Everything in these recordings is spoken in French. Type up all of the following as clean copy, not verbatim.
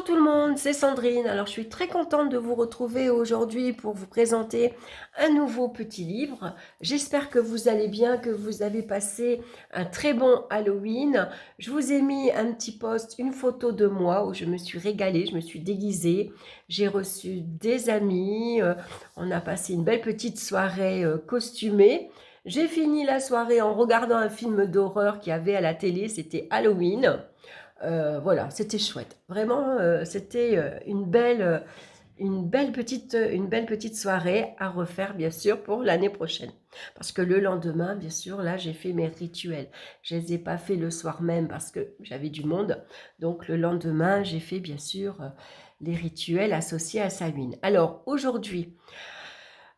tout le monde, c'est Sandrine. Alors je suis très contente de vous retrouver aujourd'hui pour vous présenter un nouveau petit livre. J'espère que vous allez bien, que vous avez passé un très bon Halloween. Je vous ai mis un petit post, une photo de moi où je me suis régalée, je me suis déguisée. J'ai reçu des amis, on a passé une belle petite soirée costumée. J'ai fini la soirée en regardant un film d'horreur qu'il y avait à la télé, c'était Halloween. Voilà, c'était chouette. Vraiment, c'était une belle petite soirée à refaire, bien sûr, pour l'année prochaine. Parce que le lendemain, bien sûr, là, j'ai fait mes rituels. Je ne les ai pas fait le soir même parce que j'avais du monde. Donc, le lendemain, j'ai fait, bien sûr, les rituels associés à Samhain. Alors, aujourd'hui,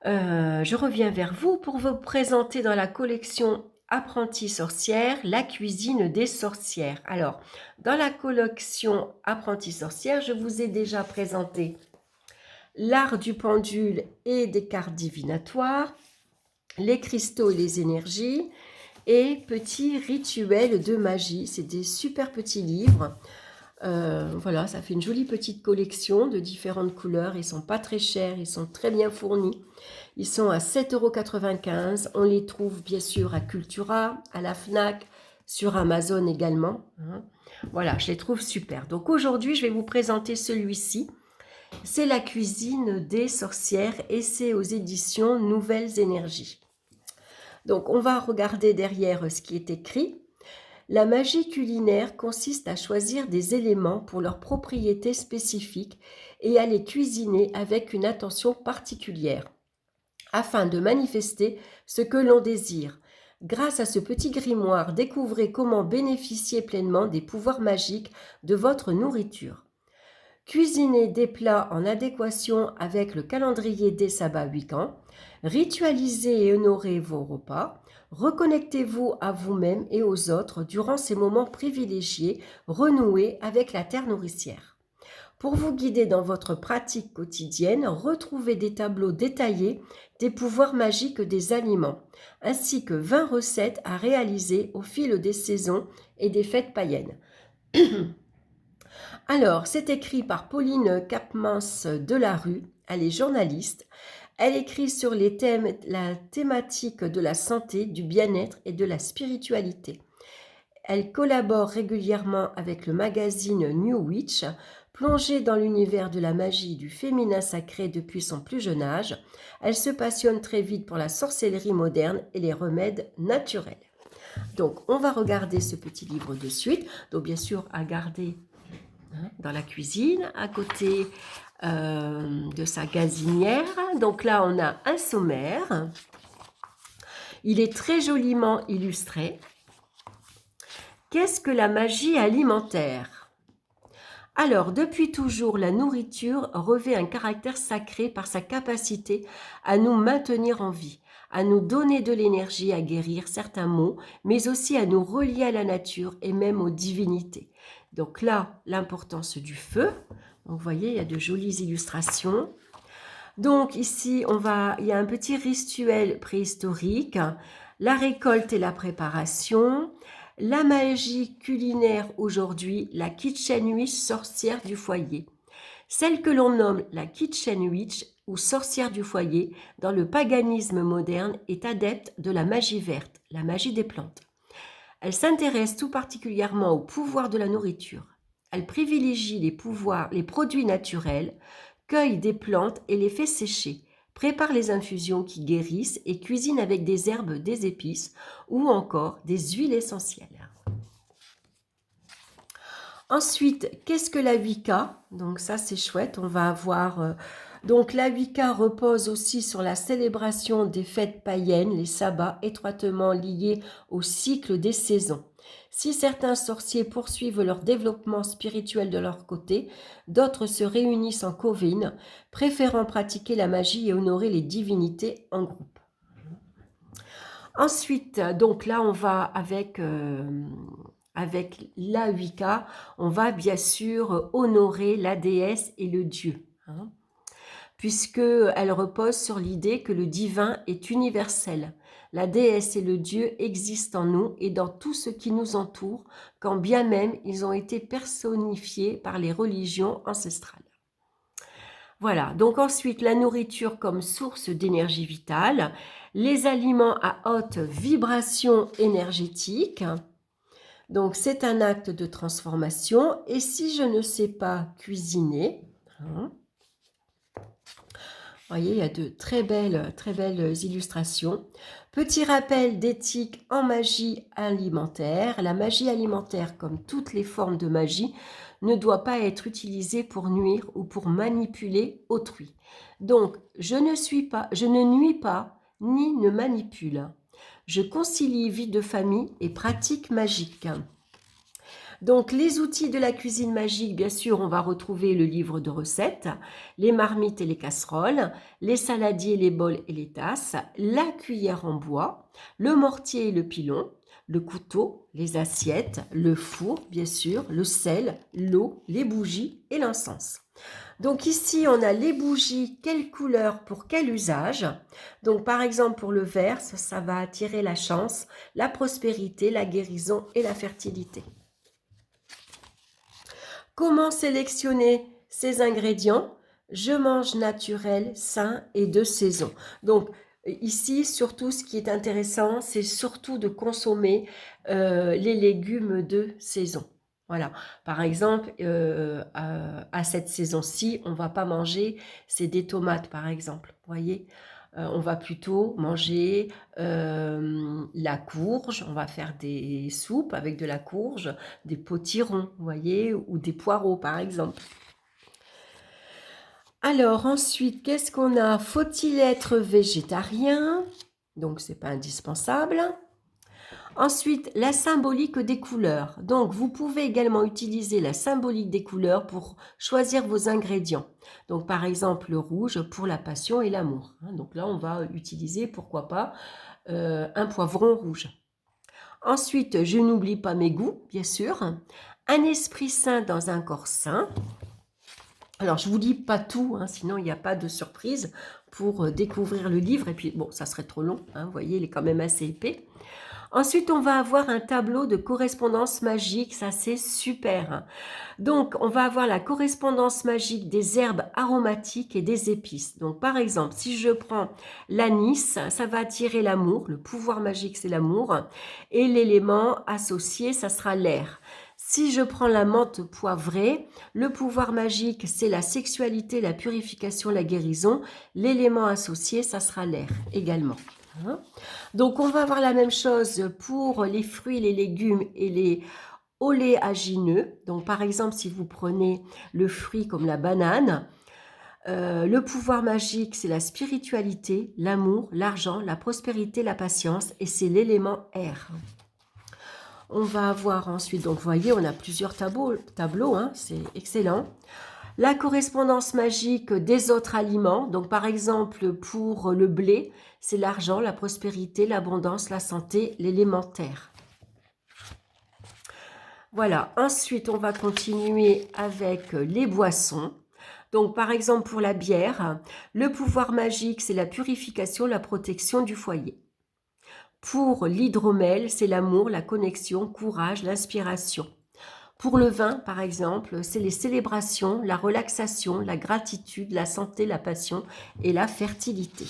je reviens vers vous pour vous présenter dans la collection Apprentie sorcière, la cuisine des sorcières. Alors, dans la collection Apprentie sorcière, je vous ai déjà présenté l'art du pendule et des cartes divinatoires, les cristaux et les énergies, et petits rituels de magie. C'est des super petits livres. Voilà, ça fait une jolie petite collection de différentes couleurs. Ils sont pas très chers, ils sont très bien fournis. Ils sont à 7,95 €. On les trouve bien sûr à Cultura, à la Fnac, sur Amazon également. Voilà, je les trouve super. Donc aujourd'hui, je vais vous présenter celui-ci. C'est la cuisine des sorcières et c'est aux éditions Nouvelles Énergies. Donc on va regarder derrière ce qui est écrit. La magie culinaire consiste à choisir des éléments pour leurs propriétés spécifiques et à les cuisiner avec une attention particulière, afin de manifester ce que l'on désire. Grâce à ce petit grimoire, découvrez comment bénéficier pleinement des pouvoirs magiques de votre nourriture. Cuisinez des plats en adéquation avec le calendrier des sabbats Wiccan. Ritualisez et honorez vos repas. Reconnectez-vous à vous-même et aux autres durant ces moments privilégiés, renoués avec la terre nourricière. Pour vous guider dans votre pratique quotidienne, retrouvez des tableaux détaillés des pouvoirs magiques des aliments, ainsi que 20 recettes à réaliser au fil des saisons et des fêtes païennes. Alors, c'est écrit par Pauline Capmans-Delarue, elle est journaliste. Elle écrit sur la thématique de la santé, du bien-être et de la spiritualité. Elle collabore régulièrement avec le magazine New Witch. Plongée dans l'univers de la magie du féminin sacré depuis son plus jeune âge, elle se passionne très vite pour la sorcellerie moderne et les remèdes naturels. Donc, on va regarder ce petit livre de suite. Donc, bien sûr, à garder dans la cuisine, à côté de sa gazinière. Donc là, on a un sommaire. Il est très joliment illustré. Qu'est-ce que la magie alimentaire ? Alors, depuis toujours, la nourriture revêt un caractère sacré par sa capacité à nous maintenir en vie, à nous donner de l'énergie à guérir certains maux, mais aussi à nous relier à la nature et même aux divinités. Donc là, l'importance du feu. Donc, vous voyez, il y a de jolies illustrations. Donc ici, il y a un petit rituel préhistorique, la récolte et la préparation, la magie culinaire aujourd'hui, la Kitchen Witch sorcière du foyer. Celle que l'on nomme la Kitchen Witch ou sorcière du foyer dans le paganisme moderne est adepte de la magie verte, la magie des plantes. Elle s'intéresse tout particulièrement au pouvoir de la nourriture. Elle privilégie les produits naturels, cueille des plantes et les fait sécher, prépare les infusions qui guérissent et cuisine avec des herbes, des épices ou encore des huiles essentielles. Ensuite, qu'est-ce que la Wicca ? Donc ça, c'est chouette. On va avoir... donc la Wicca repose aussi sur la célébration des fêtes païennes, les sabbats étroitement liés au cycle des saisons. Si certains sorciers poursuivent leur développement spirituel de leur côté, d'autres se réunissent en coven, préférant pratiquer la magie et honorer les divinités en groupe. Ensuite, donc là, on va avec la Wicca, on va bien sûr honorer la déesse et le dieu. puisqu'elle repose sur l'idée que le divin est universel. La déesse et le Dieu existent en nous et dans tout ce qui nous entoure, quand bien même ils ont été personnifiés par les religions ancestrales. Voilà, donc ensuite la nourriture comme source d'énergie vitale, les aliments à haute vibration énergétique, donc c'est un acte de transformation et si je ne sais pas cuisiner, hein, vous voyez, il y a de très belles illustrations. Petit rappel d'éthique en magie alimentaire. La magie alimentaire, comme toutes les formes de magie, ne doit pas être utilisée pour nuire ou pour manipuler autrui. Donc, je ne nuis pas, ni ne manipule. Je concilie vie de famille et pratique magique. Donc, les outils de la cuisine magique, bien sûr, on va retrouver le livre de recettes, les marmites et les casseroles, les saladiers, les bols et les tasses, la cuillère en bois, le mortier et le pilon, le couteau, les assiettes, le four, bien sûr, le sel, l'eau, les bougies et l'encens. Donc ici, on a les bougies, quelle couleur pour quel usage. Donc par exemple, pour le vert, ça va attirer la chance, la prospérité, la guérison et la fertilité. Comment sélectionner ces ingrédients? Je mange naturel, sain et de saison. Donc ici, surtout, ce qui est intéressant, c'est surtout de consommer les légumes de saison. Voilà, par exemple, à cette saison-ci, on ne va pas manger, c'est des tomates par exemple, vous voyez. On va plutôt manger la courge, on va faire des soupes avec de la courge, des potirons, vous voyez, ou des poireaux par exemple. Alors ensuite, qu'est-ce qu'on a? Faut-il être végétarien? Donc c'est pas indispensable. Ensuite, la symbolique des couleurs. Donc, vous pouvez également utiliser la symbolique des couleurs pour choisir vos ingrédients. Donc, par exemple, le rouge pour la passion et l'amour. Donc là, on va utiliser, pourquoi pas, un poivron rouge. Ensuite, je n'oublie pas mes goûts, bien sûr. Un esprit sain dans un corps sain. Alors, je vous dis pas tout, sinon il n'y a pas de surprise pour découvrir le livre. Et puis, bon, ça serait trop long, vous voyez, il est quand même assez épais. Ensuite, on va avoir un tableau de correspondance magique, ça c'est super. Donc, on va avoir la correspondance magique des herbes aromatiques et des épices. Donc, par exemple, si je prends l'anis, ça va attirer l'amour, le pouvoir magique c'est l'amour, et l'élément associé, ça sera l'air. Si je prends la menthe poivrée, le pouvoir magique c'est la sexualité, la purification, la guérison, l'élément associé, ça sera l'air également. Donc, on va avoir la même chose pour les fruits, les légumes et les oléagineux. Donc, par exemple, si vous prenez le fruit comme la banane, le pouvoir magique, c'est la spiritualité, l'amour, l'argent, la prospérité, la patience et c'est l'élément air. On va avoir ensuite, donc vous voyez, on a plusieurs tableaux, c'est excellent. La correspondance magique des autres aliments, donc par exemple pour le blé, c'est l'argent, la prospérité, l'abondance, la santé, l'élémentaire. Voilà, ensuite on va continuer avec les boissons. Donc par exemple pour la bière, le pouvoir magique c'est la purification, la protection du foyer. Pour l'hydromel, c'est l'amour, la connexion, courage, l'inspiration. Pour le vin, par exemple, c'est les célébrations, la relaxation, la gratitude, la santé, la passion et la fertilité.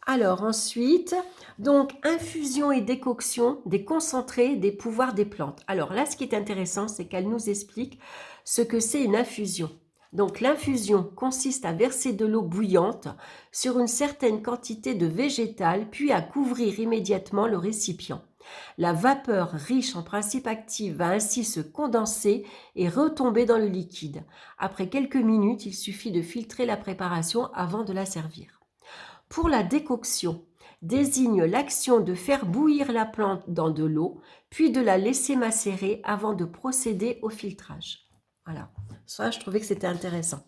Alors ensuite, donc infusion et décoction des concentrés des pouvoirs des plantes. Alors là, ce qui est intéressant, c'est qu'elle nous explique ce que c'est une infusion. Donc l'infusion consiste à verser de l'eau bouillante sur une certaine quantité de végétal, puis à couvrir immédiatement le récipient. La vapeur riche en principes actifs va ainsi se condenser et retomber dans le liquide. Après quelques minutes, il suffit de filtrer la préparation avant de la servir. Pour la décoction, désigne l'action de faire bouillir la plante dans de l'eau, puis de la laisser macérer avant de procéder au filtrage. Voilà, ça je trouvais que c'était intéressant.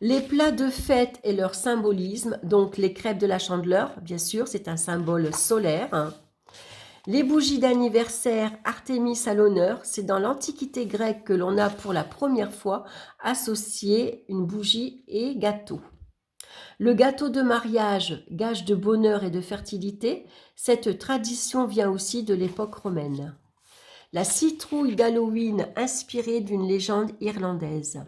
Les plats de fête et leur symbolisme, donc les crêpes de la Chandeleur, bien sûr, c'est un symbole solaire. Les bougies d'anniversaire, Artémis à l'honneur, c'est dans l'Antiquité grecque que l'on a pour la première fois associé une bougie et gâteau. Le gâteau de mariage, gage de bonheur et de fertilité, cette tradition vient aussi de l'époque romaine. La citrouille d'Halloween, inspirée d'une légende irlandaise.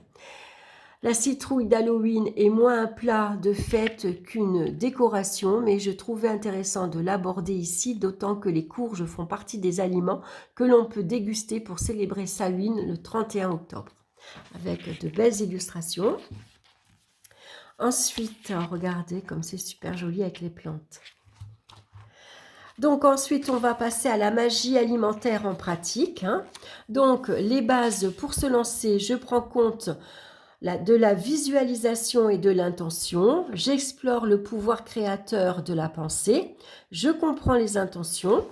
La citrouille d'Halloween est moins un plat de fête qu'une décoration, mais je trouvais intéressant de l'aborder ici, d'autant que les courges font partie des aliments que l'on peut déguster pour célébrer Samhain le 31 octobre, avec de belles illustrations. Ensuite, regardez comme c'est super joli avec les plantes. Donc ensuite, on va passer à la magie alimentaire en pratique. Donc les bases pour se lancer, je prends compte de la visualisation et de l'intention. J'explore le pouvoir créateur de la pensée. Je comprends les intentions.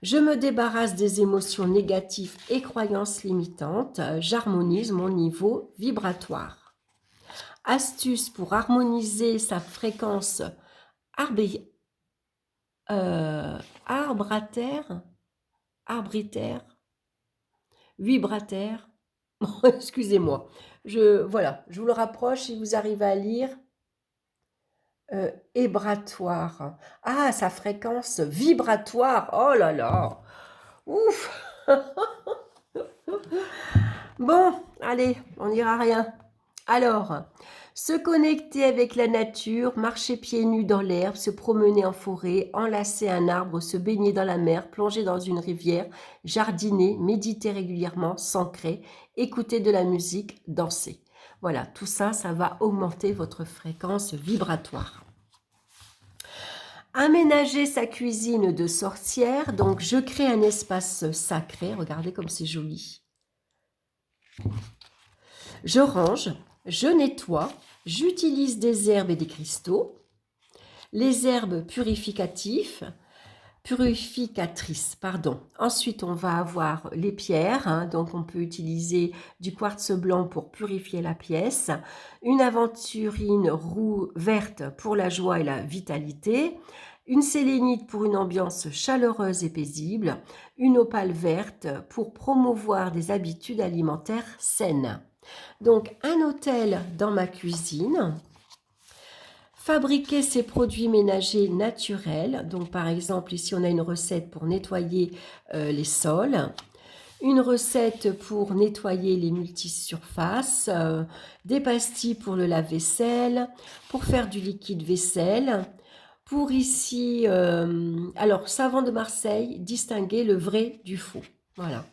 Je me débarrasse des émotions négatives et croyances limitantes. J'harmonise mon niveau vibratoire. Astuce pour harmoniser sa fréquence arbitraire, vibrataire. Excusez-moi. Voilà, je vous le rapproche si vous arrivez à lire. Ébratoire. Ah, sa fréquence vibratoire. Oh là là. Ouf. Bon, allez, on n'ira rien. Alors, se connecter avec la nature, marcher pieds nus dans l'herbe, se promener en forêt, enlacer un arbre, se baigner dans la mer, plonger dans une rivière, jardiner, méditer régulièrement, s'ancrer, écouter de la musique, danser. Voilà, tout ça, ça va augmenter votre fréquence vibratoire. Aménager sa cuisine de sorcière, donc je crée un espace sacré, regardez comme c'est joli. Je range, je nettoie, j'utilise des herbes et des cristaux, les herbes purificatrices. Ensuite, on va avoir les pierres, donc on peut utiliser du quartz blanc pour purifier la pièce, une aventurine verte pour la joie et la vitalité, une sélénite pour une ambiance chaleureuse et paisible, une opale verte pour promouvoir des habitudes alimentaires saines. Donc, un autel dans ma cuisine. Fabriquer ses produits ménagers naturels. Donc, par exemple, ici, on a une recette pour nettoyer les sols. Une recette pour nettoyer les multisurfaces. Des pastilles pour le lave-vaisselle. Pour faire du liquide vaisselle. Pour ici, alors, savon de Marseille, distinguer le vrai du faux. Voilà.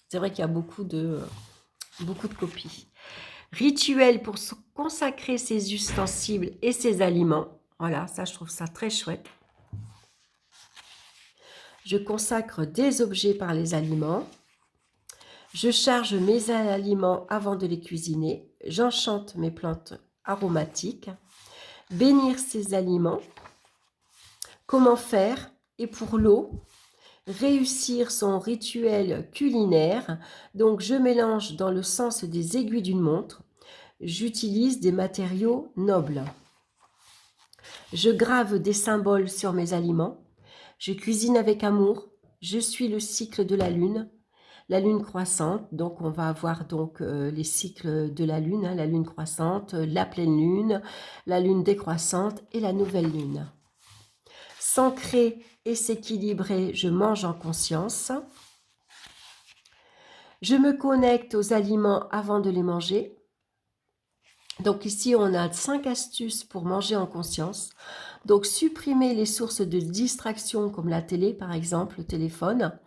C'est vrai qu'il y a beaucoup de copies. Rituel pour consacrer ses ustensiles et ses aliments. Voilà, ça, je trouve ça très chouette. Je consacre des objets par les aliments. Je charge mes aliments avant de les cuisiner. J'enchante mes plantes aromatiques. Bénir ses aliments. Comment faire? Et pour l'eau, réussir son rituel culinaire. Donc, je mélange dans le sens des aiguilles d'une montre. J'utilise des matériaux nobles. Je grave des symboles sur mes aliments. Je cuisine avec amour. Je suis le cycle de la lune croissante. Donc, on va avoir donc les cycles de la lune croissante, la pleine lune, la lune décroissante et la nouvelle lune. S'ancrer et s'équilibrer, je mange en conscience. Je me connecte aux aliments avant de les manger. Donc ici, on a 5 astuces pour manger en conscience. Donc, supprimer les sources de distraction comme la télé, par exemple, le téléphone.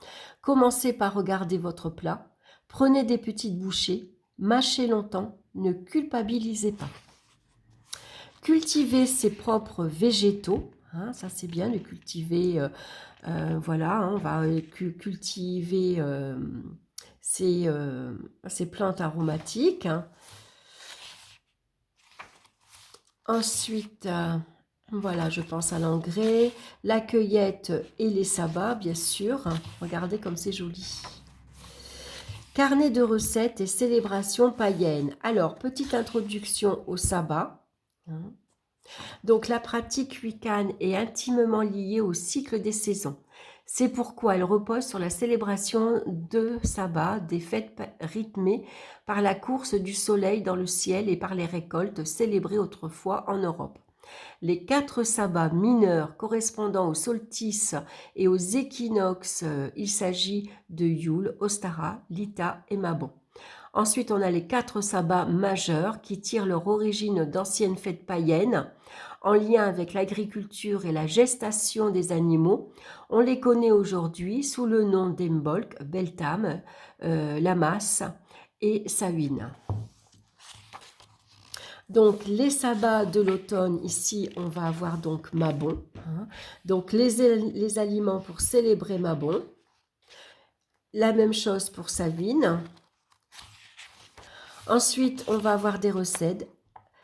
Commencez par regarder votre plat. Prenez des petites bouchées. Mâchez longtemps. Ne culpabilisez pas. Cultiver ses propres végétaux. Ça, c'est bien de cultiver. Voilà, on va cultiver ces plantes aromatiques. Ensuite, voilà, je pense à l'engrais, la cueillette et les sabbats, bien sûr. Regardez comme c'est joli. Carnet de recettes et célébrations païennes. Alors, petite introduction au sabbat. Donc, la pratique wiccan est intimement liée au cycle des saisons. C'est pourquoi elle repose sur la célébration de sabbat, des fêtes rythmées par la course du soleil dans le ciel et par les récoltes célébrées autrefois en Europe. Les 4 sabbats mineurs correspondant aux solstices et aux équinoxes, il s'agit de Yule, Ostara, Lita et Mabon. Ensuite, on a les 4 sabbats majeurs qui tirent leur origine d'anciennes fêtes païennes en lien avec l'agriculture et la gestation des animaux. On les connaît aujourd'hui sous le nom d'Embolc, Beltam, Lamas et Samhain. Donc, les sabbats de l'automne, ici, on va avoir donc Mabon. Donc, les aliments pour célébrer Mabon. La même chose pour Samhain. Ensuite, on va avoir des recettes.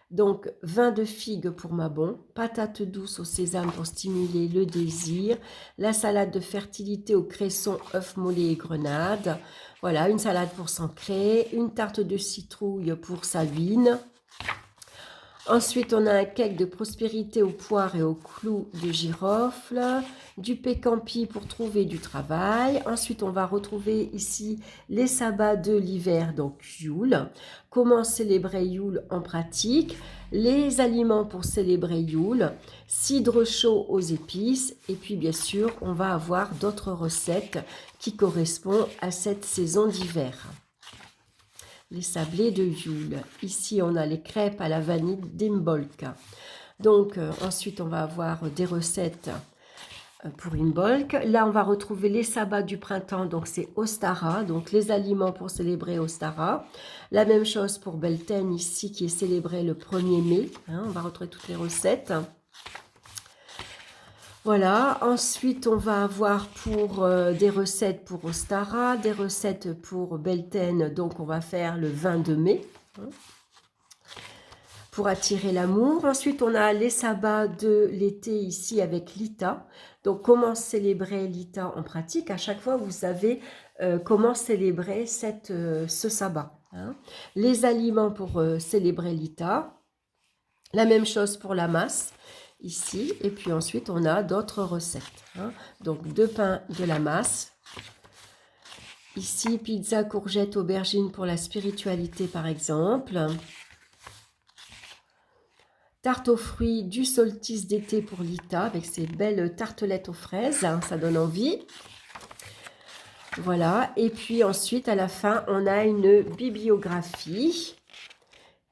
Donc, vin de figue pour Mabon, patates douces au sésame pour stimuler le désir, la salade de fertilité au cresson, œufs mollets et grenades. Voilà, une salade pour s'ancrer, une tarte de citrouille pour Samhain. Ensuite, on a un cake de prospérité aux poires et aux clous de girofle, du pécampi pour trouver du travail. Ensuite, on va retrouver ici les sabbats de l'hiver, donc Yule. Comment célébrer Yule en pratique, les aliments pour célébrer Yule, cidre chaud aux épices. Et puis, bien sûr, on va avoir d'autres recettes qui correspondent à cette saison d'hiver. Les sablés de Yule. Ici, on a les crêpes à la vanille d'Imbolc. Donc, ensuite, on va avoir des recettes pour Imbolc. Là, on va retrouver les sabbats du printemps. Donc, c'est Ostara. Donc, les aliments pour célébrer Ostara. La même chose pour Beltane, ici, qui est célébré le 1er mai. On va retrouver toutes les recettes. Voilà, ensuite on va avoir pour des recettes pour Ostara, des recettes pour Beltane, donc on va faire le 22 mai pour attirer l'amour. Ensuite on a les sabbats de l'été ici avec Lita, donc comment célébrer Lita en pratique. À chaque fois vous savez comment célébrer ce sabbat. Les aliments pour célébrer Lita, la même chose pour la masse. Ici, et puis ensuite on a d'autres recettes. Donc 2 pains de la masse. Ici, pizza, courgette, aubergine pour la spiritualité par exemple. Tarte aux fruits du solstice d'été pour Lita avec ces belles tartelettes aux fraises, ça donne envie. Voilà, et puis ensuite à la fin on a une bibliographie.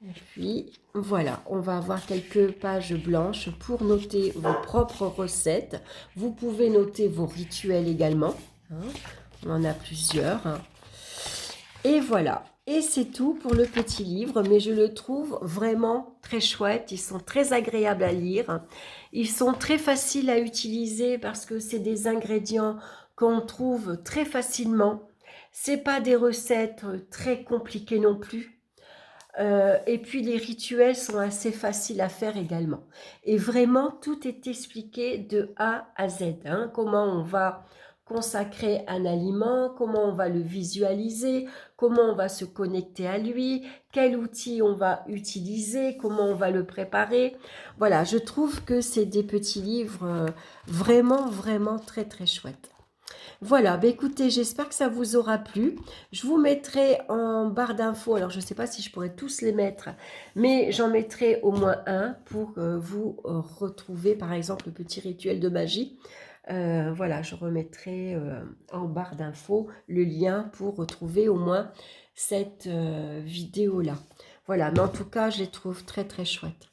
Et puis, voilà, on va avoir quelques pages blanches pour noter vos propres recettes. Vous pouvez noter vos rituels également. On en a plusieurs. Et voilà. Et c'est tout pour le petit livre, mais je le trouve vraiment très chouette. Ils sont très agréables à lire. Ils sont très faciles à utiliser parce que c'est des ingrédients qu'on trouve très facilement. C'est pas des recettes très compliquées non plus. Et puis les rituels sont assez faciles à faire également. Et vraiment, tout est expliqué de A à Z. Comment on va consacrer un aliment, comment on va le visualiser, comment on va se connecter à lui, quel outil on va utiliser, comment on va le préparer. Voilà, je trouve que c'est des petits livres vraiment, vraiment très, très chouettes. Voilà, bah écoutez, j'espère que ça vous aura plu. Je vous mettrai en barre d'infos, alors je ne sais pas si je pourrais tous les mettre, mais j'en mettrai au moins un pour vous retrouver, par exemple, le petit rituel de magie. Voilà, je remettrai en barre d'infos le lien pour retrouver au moins cette vidéo-là. Voilà, mais en tout cas, je les trouve très, très chouettes.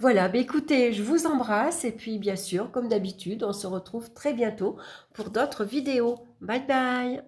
Voilà, bah écoutez, je vous embrasse et puis bien sûr, comme d'habitude, on se retrouve très bientôt pour d'autres vidéos. Bye bye!